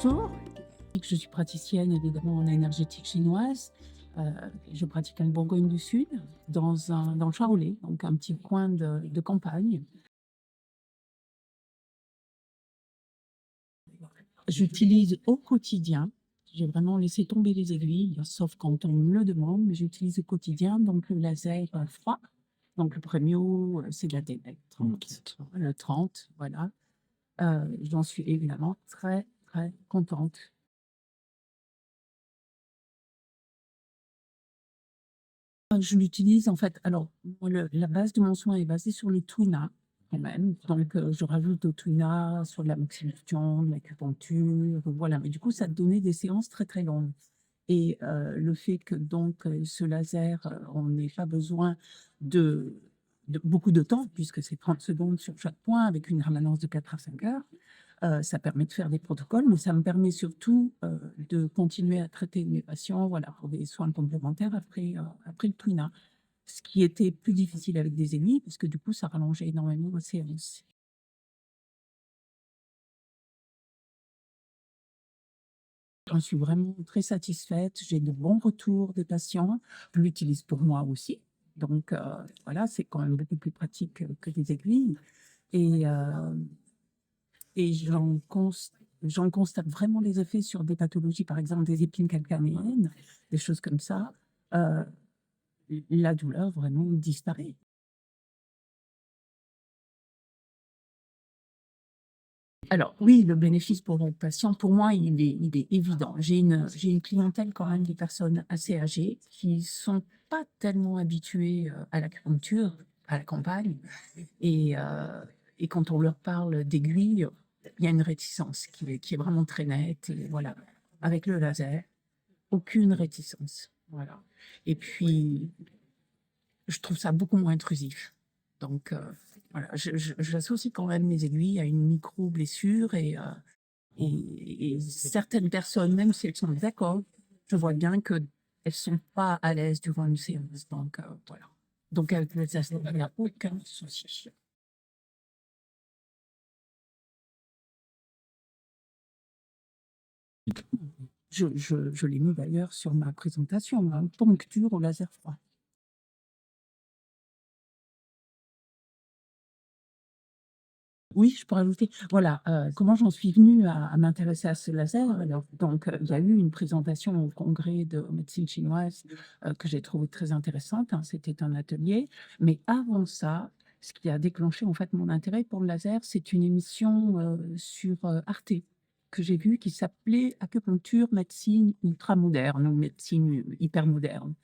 Bonjour, je suis praticienne évidemment en énergétique chinoise. Je pratique en Bourgogne du Sud, dans le Charolais, donc un petit coin de campagne. J'utilise au quotidien, j'ai vraiment laissé tomber les aiguilles, sauf quand on me le demande, mais j'utilise au quotidien donc le laser froid. Donc le Premio, c'est la DNEC 30, le 30, voilà. J'en suis évidemment très, très contente. Je l'utilise en fait, alors moi la base de mon soin est basée sur le Tuna quand même, donc je rajoute au Tuna sur de la moxibustion, de l'acupuncture, voilà, mais du coup ça donnait des séances très, très longues et le fait que donc ce laser, on n'ait pas besoin de beaucoup de temps puisque c'est 30 secondes sur chaque point avec une permanence de 4 à 5 heures. Ça permet de faire des protocoles, mais ça me permet surtout, de continuer à traiter mes patients, voilà, pour des soins complémentaires après le Tuna. Ce qui était plus difficile avec des aiguilles, parce que du coup, ça rallongeait énormément les séances. J'en suis vraiment très satisfaite, j'ai de bons retours des patients. Je l'utilise pour moi aussi, donc voilà, c'est quand même beaucoup plus pratique que des aiguilles et Et j'en constate vraiment les effets sur des pathologies, par exemple des épines calcanéennes, des choses comme ça. Heu, la douleur vraiment disparaît. Alors oui, le bénéfice pour le patient, pour moi, il est évident. J'ai une clientèle quand même de personnes assez âgées qui sont pas tellement habituées, à l'acupuncture, à la campagne et heu et quand on leur parle d'aiguilles, il y a une réticence qui est vraiment très nette et voilà. Avec le laser, aucune réticence, voilà. Et puis, je trouve ça beaucoup moins intrusif. Donc, voilà, j'associe quand même mes aiguilles à une micro-blessure et certaines personnes, même si elles sont d'accord, je vois bien qu'elles sont pas à l'aise durant une séance. Donc, voilà. Donc, avec le laser, il n'y a aucun souci. Je l'ai mis d'ailleurs sur ma présentation, hein, poncture au laser froid. Oui, je peux rajouter, voilà, comment j'en suis venue à m'intéresser à ce laser? Alors donc, il y a eu une présentation au congrès de médecine chinoise, que j'ai trouvée très intéressante, hein, c'était un atelier. Mais avant ça, ce qui a déclenché en fait mon intérêt pour le laser, c'est une émission, sur, Arte, que j'ai vue qui s'appelait «Acupuncture, médecine ultramoderne» ou «Médecine hyper moderne».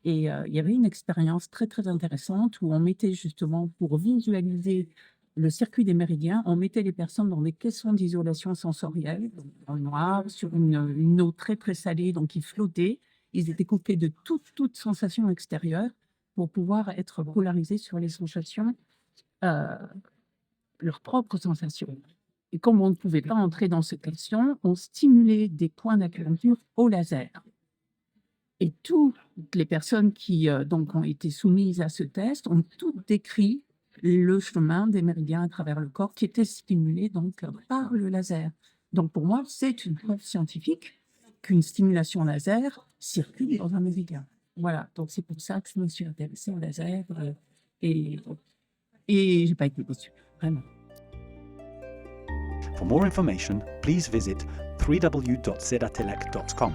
Et il y avait une expérience très, très intéressante où on mettait justement pour visualiser le circuit des méridiens, on mettait les personnes dans des caissons d'isolation sensorielle, donc dans le noir, sur une eau très, très salée, donc ils flottaient. Ils étaient coupés de toute sensation extérieure pour pouvoir être polarisés sur les sensations, heu, leurs propres sensations. Et comme on ne pouvait pas entrer dans ce caisson, on stimulait des points d'acupuncture au laser. Et toutes les personnes qui, donc ont été soumises à ce test ont toutes décrit le chemin des méridiens à travers le corps qui était stimulé donc, par le laser. Donc pour moi, c'est une preuve scientifique qu'une stimulation laser circule dans un méridien. Voilà, donc c'est pour ça que je me suis intéressée au laser, et et j'ai pas été déçue, vraiment. For more information, please visit www.sedatelec.com.